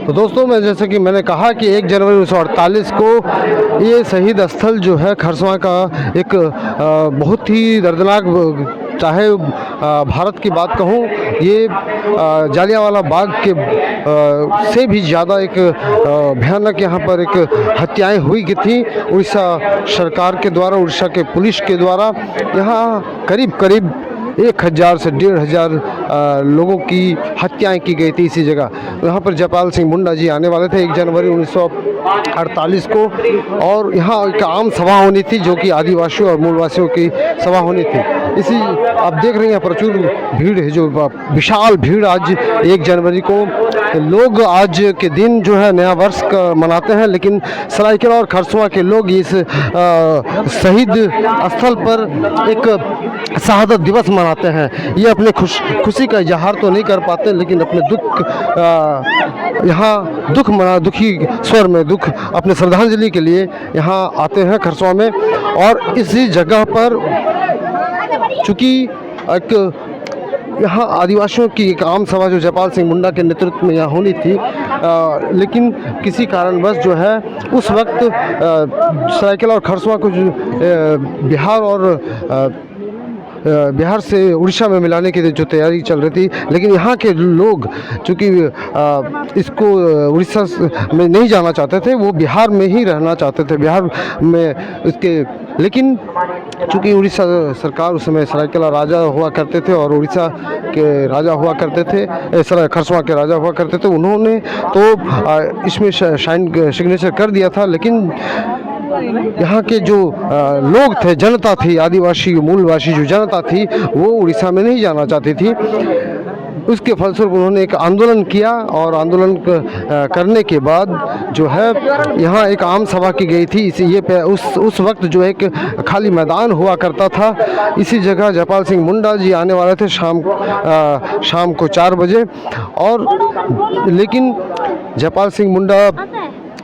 तो दोस्तों, मैं जैसे कि मैंने कहा कि 1 जनवरी 1948 को ये शहीद स्थल जो है खरसवां का एक बहुत ही दर्दनाक, चाहे भारत की बात कहूँ, ये जालियांवाला बाग के से भी ज़्यादा एक भयानक यहाँ पर एक हत्याएं हुई की थी उड़ीसा सरकार के द्वारा, उड़ीसा के पुलिस के द्वारा। यहाँ करीब करीब 1000 से 1500 लोगों की हत्याएं की गई थी इसी जगह। यहाँ पर जयपाल सिंह मुंडा जी आने वाले थे 1 जनवरी 1948 को, और यहाँ एक आम सभा होनी थी जो कि आदिवासियों और मूलवासियों की सभा होनी थी। इसी आप देख रहे हैं प्रचुर भीड़ है, जो विशाल भीड़ आज 1 जनवरी को। लोग आज के दिन जो है नया वर्ष का मनाते हैं, लेकिन सरायकेला और खरसवां के लोग इस शहीद स्थल पर एक शहादत दिवस मनाते हैं। ये अपने खुशी का इजहार तो नहीं कर पाते, लेकिन अपने दुख यहाँ दुखी स्वर में दुख अपने श्रद्धांजलि के लिए यहाँ आते हैं खरसवां में। और इसी जगह पर चूँकि एक यहाँ आदिवासियों की एक आम सभा जो जयपाल सिंह मुंडा के नेतृत्व में यहाँ होनी थी, लेकिन किसी कारणवश जो है उस वक्त सरायकेला और खरसवां को जो बिहार से उड़ीसा में मिलाने की जो तैयारी चल रही थी, लेकिन यहाँ के लोग चूँकि इसको उड़ीसा में नहीं जाना चाहते थे, वो बिहार में ही रहना चाहते थे, बिहार में इसके। लेकिन चूँकि उड़ीसा सरकार उस समय सरायकेला राजा हुआ करते थे और उड़ीसा के राजा हुआ करते थे, खरसवां के राजा हुआ करते थे, उन्होंने तो इसमें सिग्नेचर कर दिया था। लेकिन यहाँ के जो लोग थे, जनता थी, आदिवासी मूलवासी जो जनता थी, वो उड़ीसा में नहीं जाना चाहती थी। उसके फलस्वरूप उन्होंने एक आंदोलन किया, और आंदोलन करने के बाद जो है यहाँ एक आम सभा की गई थी। ये उस वक्त जो एक खाली मैदान हुआ करता था, इसी जगह जयपाल सिंह मुंडा जी आने वाले थे शाम को 4 बजे। और लेकिन जयपाल सिंह मुंडा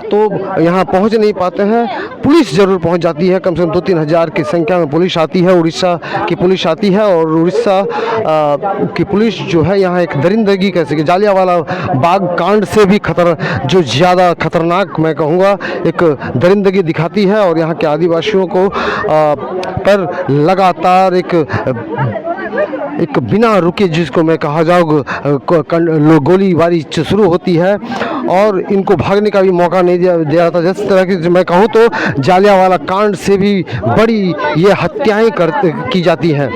तो यहाँ पहुँच नहीं पाते हैं। पुलिस ज़रूर पहुँच जाती है, कम से कम 2-3 हज़ार की संख्या में पुलिस आती है, उड़ीसा की पुलिस आती है। और उड़ीसा की पुलिस जो है यहाँ एक दरिंदगी कैसे कि जालियांवाला बाग कांड से भी जो ज़्यादा खतरनाक मैं कहूँगा एक दरिंदगी दिखाती है, और यहाँ के आदिवासियों को पर लगातार एक बिना रुके, जिसको मैं कहा जाऊँ, गोलीबारी शुरू होती है, और इनको भागने का भी मौका नहीं दिया जाता। जिस तरह की मैं कहूँ तो जालियांवाला कांड से भी बड़ी ये हत्याएं की जाती हैं।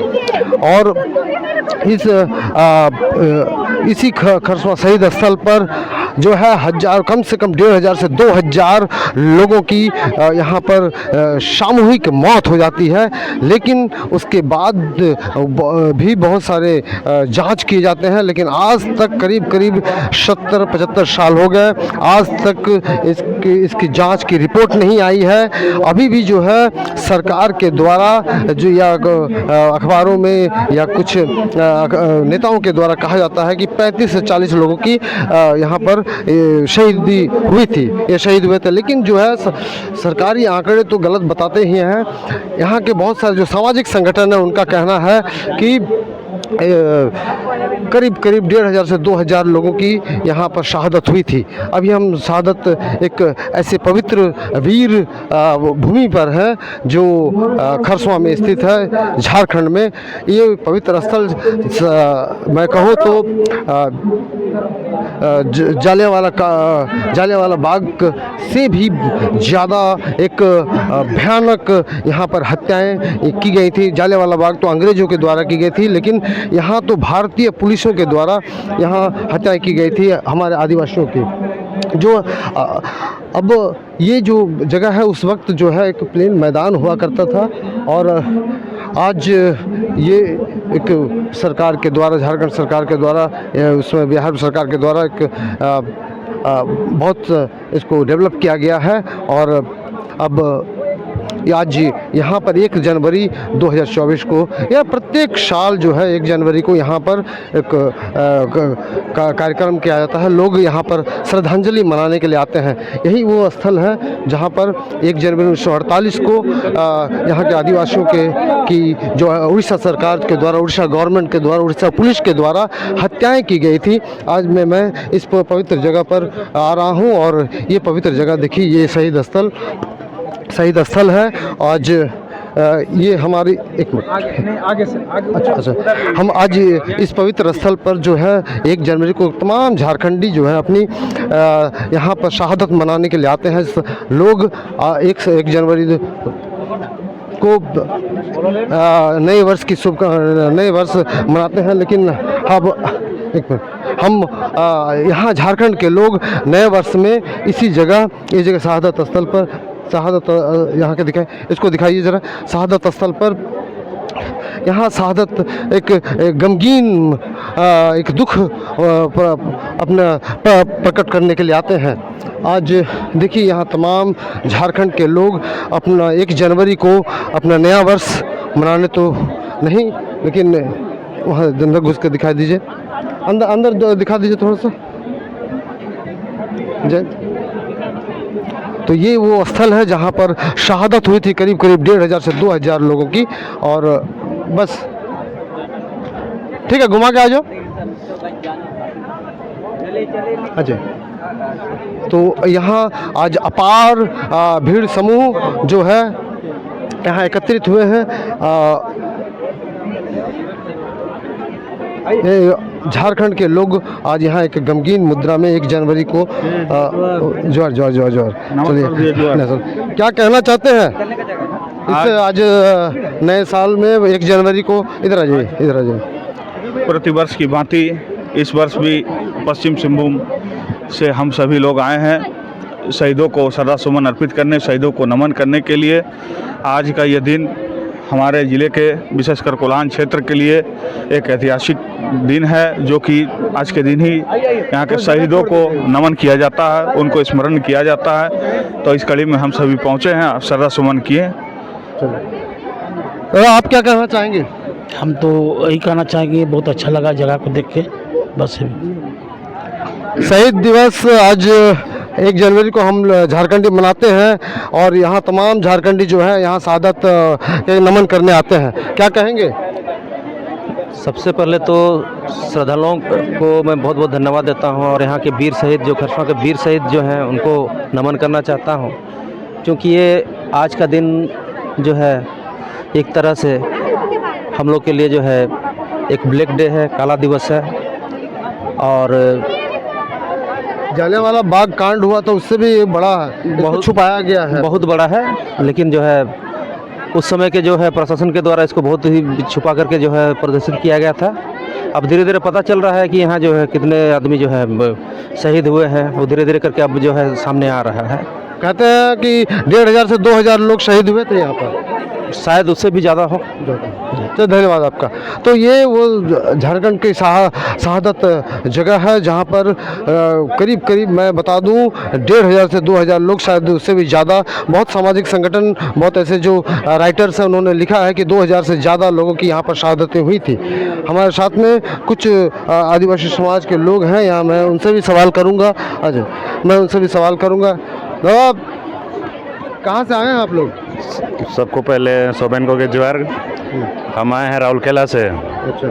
और इसी खरसवां शहीद स्थल पर जो है कम से कम 1500 से 2000 लोगों की यहाँ पर सामूहिक मौत हो जाती है। लेकिन उसके बाद भी बहुत सारे जांच किए जाते हैं, लेकिन आज तक करीब 70-75 साल हो गए, आज तक इसकी जांच की रिपोर्ट नहीं आई है। अभी भी जो है सरकार के द्वारा जो या अखबारों में या कुछ नेताओं के द्वारा कहा जाता है कि 35 से 40 लोगों की यहाँ पर शहीदी हुई थी, ये शहीद हुए थे। लेकिन जो है सरकारी आंकड़े तो गलत बताते ही हैं। यहाँ के बहुत सारे जो सामाजिक संगठन हैं, उनका कहना है कि करीब 1500 से 2000 लोगों की यहाँ पर शहादत हुई थी। अभी हम शहादत एक ऐसे पवित्र वीर भूमि पर है जो खरसवां में स्थित है, झारखंड में। ये पवित्र स्थल मैं कहूँ तो जालियांवाला बाग से भी ज़्यादा एक भयानक यहाँ पर हत्याएं की गई थी। जालियांवाला बाग तो अंग्रेज़ों के द्वारा की गई थी, लेकिन यहाँ तो भारतीय पुलिसों के द्वारा यहाँ हत्याएं की गई थी हमारे आदिवासियों की। जो अब ये जो जगह है उस वक्त जो है एक प्लेन मैदान हुआ करता था, और आज ये एक सरकार के द्वारा, झारखंड सरकार के द्वारा, उसमें बिहार सरकार के द्वारा एक बहुत इसको डेवलप किया गया है। और अब आज यहाँ पर 1 जनवरी 2024 को या प्रत्येक साल जो है 1 जनवरी को यहाँ पर एक कार्यक्रम किया जाता है। लोग यहाँ पर श्रद्धांजलि मनाने के लिए आते हैं। यही वो स्थल है जहाँ पर 1 जनवरी 1948 को यहाँ के आदिवासियों की जो उड़ीसा सरकार के द्वारा, उड़ीसा गवर्नमेंट के द्वारा, उड़ीसा पुलिस के द्वारा हत्याएं की गई थी। आज मैं इस पवित्र जगह पर आ रहा हूँ और ये पवित्र जगह देखिए, ये शहीद स्थल है। आज ये हमारी एक मिनट आगे से अच्छा हम आज एक पवित्र स्थल पर जो है 1 जनवरी को तमाम झारखंडी जो है अपनी यहाँ पर शहादत मनाने के लिए आते हैं। लोग 1 जनवरी को नए वर्ष मनाते हैं। लेकिन अब एक मिनट, हम यहाँ झारखंड के लोग नए वर्ष में इस जगह शहादत स्थल पर यहाँ के इसको दिखाइए ज़रा। शहादत स्थल पर यहाँ शहादत एक गमगीन एक दुख अपना प्रकट करने के लिए आते हैं। आज देखिए यहाँ तमाम झारखंड के लोग अपना 1 जनवरी को अपना नया वर्ष मनाने तो नहीं, लेकिन वहाँ अंदर घुस के दिखा दीजिए, अंदर दिखा दीजिए थोड़ा सा जय। तो ये वो स्थल है जहाँ पर शहादत हुई थी करीब 1500 से 2000 लोगों की। और बस ठीक है, घुमा के आ जाओ। अच्छा, तो यहाँ आज अपार भीड़ समूह जो है यहाँ एकत्रित हुए हैं। झारखंड के लोग आज यहाँ एक गमगीन मुद्रा में 1 जनवरी को जोर चलिए, क्या कहना चाहते हैं इससे? आज नए साल में 1 जनवरी को इधर आ जाइए। प्रतिवर्ष की भांति इस वर्ष भी पश्चिम सिंहभूम से हम सभी लोग आए हैं शहीदों को श्रद्धासुमन अर्पित करने, शहीदों को नमन करने के लिए। आज का यह दिन हमारे ज़िले के विशेषकर कोल्हान क्षेत्र के लिए एक ऐतिहासिक दिन है, जो कि आज के दिन ही यहाँ के शहीदों को नमन किया जाता है, उनको स्मरण किया जाता है। तो इस कड़ी में हम सभी पहुँचे हैं, श्रद्धा सुमन किए। तो आप क्या कहना चाहेंगे? हम तो यही कहना चाहेंगे, बहुत अच्छा लगा जगह को देख के। बस शहीद दिवस आज 1 जनवरी को हम झारखंडी मनाते हैं और यहाँ तमाम झारखंडी जो है यहाँ शहादत के नमन करने आते हैं। क्या कहेंगे? सबसे पहले तो श्रद्धालुओं को मैं बहुत बहुत धन्यवाद देता हूँ और यहाँ के वीर शहीद जो खरसवां के वीर शहीद जो हैं उनको नमन करना चाहता हूँ, क्योंकि ये आज का दिन जो है एक तरह से हम लोग के लिए जो है एक ब्लैक डे है, काला दिवस है। और जलियांवाला बाग कांड हुआ तो उससे भी बड़ा है, बहुत छुपाया गया है, बहुत बड़ा है। लेकिन जो है उस समय के जो है प्रशासन के द्वारा इसको बहुत ही छुपा करके जो है प्रदर्शित किया गया था। अब धीरे धीरे पता चल रहा है कि यहाँ जो है कितने आदमी जो है शहीद हुए हैं, वो धीरे धीरे करके अब जो है सामने आ रहा है। कहते हैं कि 1500 से 2000 लोग शहीद हुए थे यहाँ पर, शायद उससे भी ज़्यादा हो। तो धन्यवाद आपका। तो ये वो झारखंड की शहादत जगह है जहाँ पर करीब मैं बता दूँ 1500 से 2000 लोग, शायद उससे भी ज़्यादा। बहुत सामाजिक संगठन, बहुत ऐसे जो राइटर्स हैं, उन्होंने लिखा है कि 2000 से ज़्यादा लोगों की यहाँ पर शहादतें हुई थी। हमारे साथ में कुछ आदिवासी समाज के लोग हैं यहाँ, मैं उनसे भी सवाल करूँगा। अच्छा, मैं उनसे भी सवाल करूँगा। कहाँ से आए हैं आप लोग? सबको पहले सोबेन को के ज्वार, हम आए हैं राउरकेला से। अच्छा,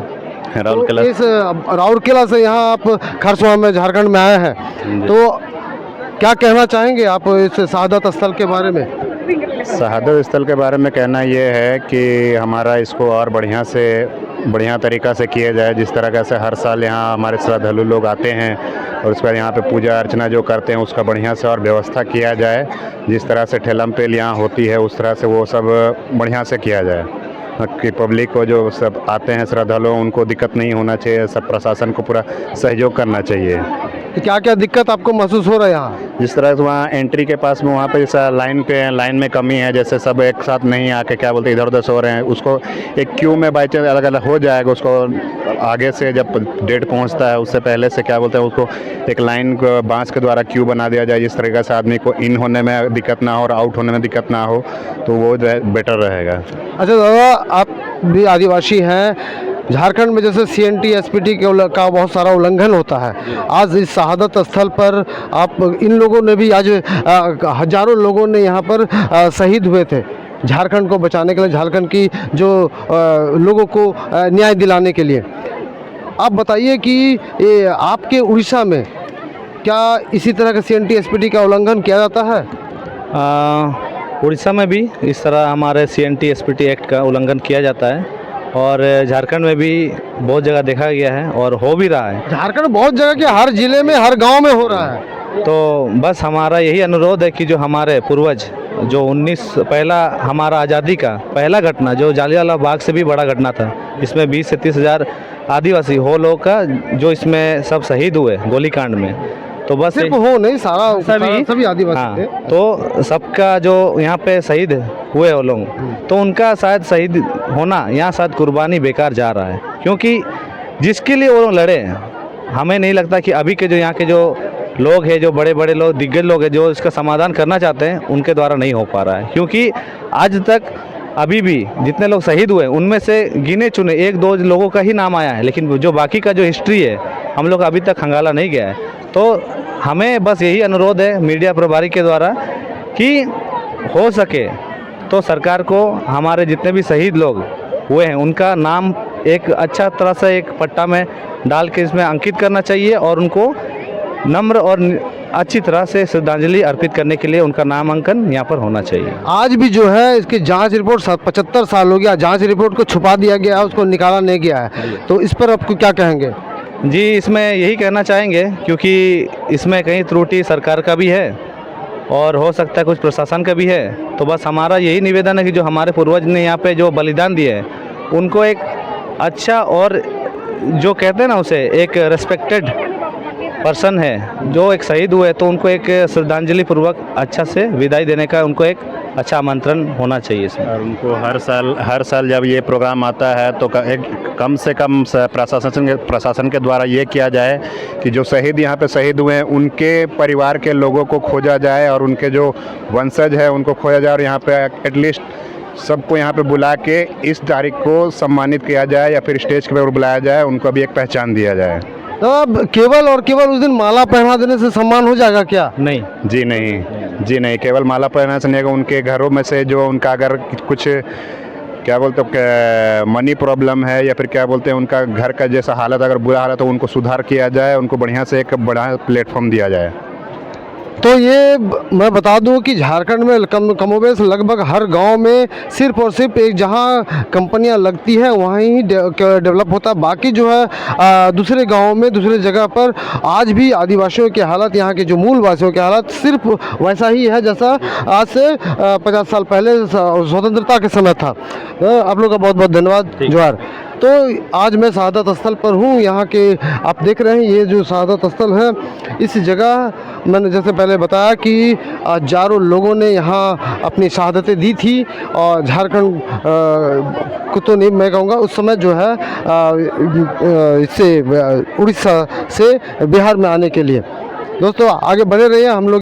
राउरकेला। तो इस राउरकेला से यहाँ आप खरसवां में झारखंड में आए हैं, तो क्या कहना चाहेंगे आप इस शहादत स्थल के बारे में? शहादत स्थल के बारे में कहना ये है कि हमारा इसको और बढ़िया तरीक़ा से किया जाए। जिस तरह से हर साल यहाँ हमारे श्रद्धालु लोग आते हैं और उसके बाद यहाँ पे पूजा अर्चना जो करते हैं उसका बढ़िया से और व्यवस्था किया जाए। जिस तरह से ठेलम पेल यहाँ होती है उस तरह से वो सब बढ़िया से किया जाए कि पब्लिक को जो सब आते हैं श्रद्धालु उनको दिक्कत नहीं होना चाहिए। सब प्रशासन को पूरा सहयोग करना चाहिए। तो क्या क्या दिक्कत आपको महसूस हो रहा है यहाँ? जिस तरह से वहाँ एंट्री के पास में वहाँ पे जैसा लाइन में कमी है, जैसे सब एक साथ नहीं आके क्या बोलते इधर उधर सो रहे हैं, उसको एक क्यू में बाई चांस अलग अलग हो जाएगा, उसको आगे से जब डेट पहुँचता है उससे पहले से क्या बोलते हैं उसको एक लाइन बांस के द्वारा क्यू बना दिया जाए, जिस तरीके से आदमी को इन होने में दिक्कत ना हो और आउट होने में दिक्कत ना हो, तो वो बेटर रहेगा। अच्छा दादा, आप भी आदिवासी हैं। झारखंड में जैसे CNT SPT का बहुत सारा उल्लंघन होता है, आज इस शहादत स्थल पर आप इन लोगों ने भी आज हजारों लोगों ने यहाँ पर शहीद हुए थे झारखंड को बचाने के लिए, झारखंड की जो लोगों को न्याय दिलाने के लिए। आप बताइए कि ये आपके उड़ीसा में क्या इसी तरह का CNT SPT का उल्लंघन किया जाता है? उड़ीसा में भी इस तरह हमारे CNT SPT एक्ट का उल्लंघन किया जाता है और झारखंड में भी बहुत जगह देखा गया है और हो भी रहा है। झारखंड बहुत जगह के हर जिले में हर गांव में हो रहा है। तो बस हमारा यही अनुरोध है कि जो हमारे पूर्वज जो पहला हमारा आज़ादी का पहला घटना जो जालियांवाला बाग से भी बड़ा घटना था, इसमें 20 से 30 हज़ार आदिवासी हो लोग का जो इसमें सब शहीद हुए गोलीकांड में, तो बस सिर्फ हो नहीं, सभी आदिवासी थे। तो सबका जो यहाँ पे शहीद हुए वो लोग, तो उनका शायद शहीद होना यहाँ शायद कुर्बानी बेकार जा रहा है, क्योंकि जिसके लिए वो लोग लड़े, हमें नहीं लगता कि अभी के जो यहाँ के जो लोग हैं, जो बड़े बड़े लोग दिग्गज लोग हैं, जो इसका समाधान करना चाहते हैं, उनके द्वारा नहीं हो पा रहा है। क्योंकि आज तक अभी भी जितने लोग शहीद हुए उनमें से गिने चुने 1-2 लोगों का ही नाम आया है, लेकिन जो बाकी का जो हिस्ट्री है हम लोग अभी तक खंगाला नहीं गया है। तो हमें बस यही अनुरोध है मीडिया प्रभारी के द्वारा कि हो सके तो सरकार को हमारे जितने भी शहीद लोग हुए हैं उनका नाम एक अच्छा तरह से एक पट्टा में डाल के इसमें अंकित करना चाहिए और उनको नम्र और अच्छी तरह से श्रद्धांजलि अर्पित करने के लिए उनका नामांकन यहाँ पर होना चाहिए। आज भी जो है इसकी जांच रिपोर्ट 75 साल हो गया, जांच रिपोर्ट को छुपा दिया गया, उसको निकाला नहीं गया है, तो इस पर आपको क्या कहेंगे? जी, इसमें यही कहना चाहेंगे क्योंकि इसमें कहीं त्रुटि सरकार का भी है और हो सकता है कुछ प्रशासन का भी है। तो बस हमारा यही निवेदन है कि जो हमारे पूर्वज ने यहाँ पे जो बलिदान दिए हैं उनको एक अच्छा और जो कहते हैं ना उसे एक रेस्पेक्टेड पर्सन है जो एक शहीद हुए, तो उनको एक श्रद्धांजलि पूर्वक अच्छा से विदाई देने का उनको एक अच्छा आमंत्रण होना चाहिए इसमें। और उनको हर साल जब ये प्रोग्राम आता है तो कम से कम प्रशासन के द्वारा ये किया जाए कि जो शहीद यहाँ पे शहीद हुए हैं उनके परिवार के लोगों को खोजा जाए और उनके जो वंशज है उनको खोजा जाए और यहाँ पे एटलीस्ट सबको यहाँ पे बुला के इस तारीख को सम्मानित किया जाए या फिर स्टेज के ऊपर बुलाया जाए, उनको भी एक पहचान दिया जाए। तो अब केवल उस दिन माला पहना देने से सम्मान हो जाएगा क्या? नहीं जी नहीं, केवल माला पहनाने से नहीं, उनके घरों में से जो उनका अगर कुछ क्या बोलते मनी प्रॉब्लम है या फिर क्या बोलते हैं उनका घर का जैसा हालत अगर बुरा हालत तो उनको सुधार किया जाए, उनको बढ़िया से एक बड़ा प्लेटफॉर्म दिया जाए। तो ये मैं बता दूं कि झारखंड में कमोबेश लगभग हर गांव में सिर्फ और सिर्फ एक जहां कंपनियां लगती है वहीं ही डेवलप होता है, बाकी जो है दूसरे गांवों में दूसरे जगह पर आज भी आदिवासियों की हालत, यहाँ के जो मूल वासियों की हालत सिर्फ वैसा ही है जैसा आज से 50 साल पहले स्वतंत्रता के समय था। आप लोग का बहुत बहुत धन्यवाद। जोहार। तो आज मैं शहादत स्थल पर हूँ, यहाँ के आप देख रहे हैं ये जो शहादत स्थल है, इस जगह मैंने जैसे पहले बताया कि हजारों लोगों ने यहाँ अपनी शहादतें दी थी और झारखंड को तो नहीं मैं कहूँगा, उस समय जो है इससे उड़ीसा से बिहार में आने के लिए। दोस्तों आगे बढ़े रहिए हम लोग।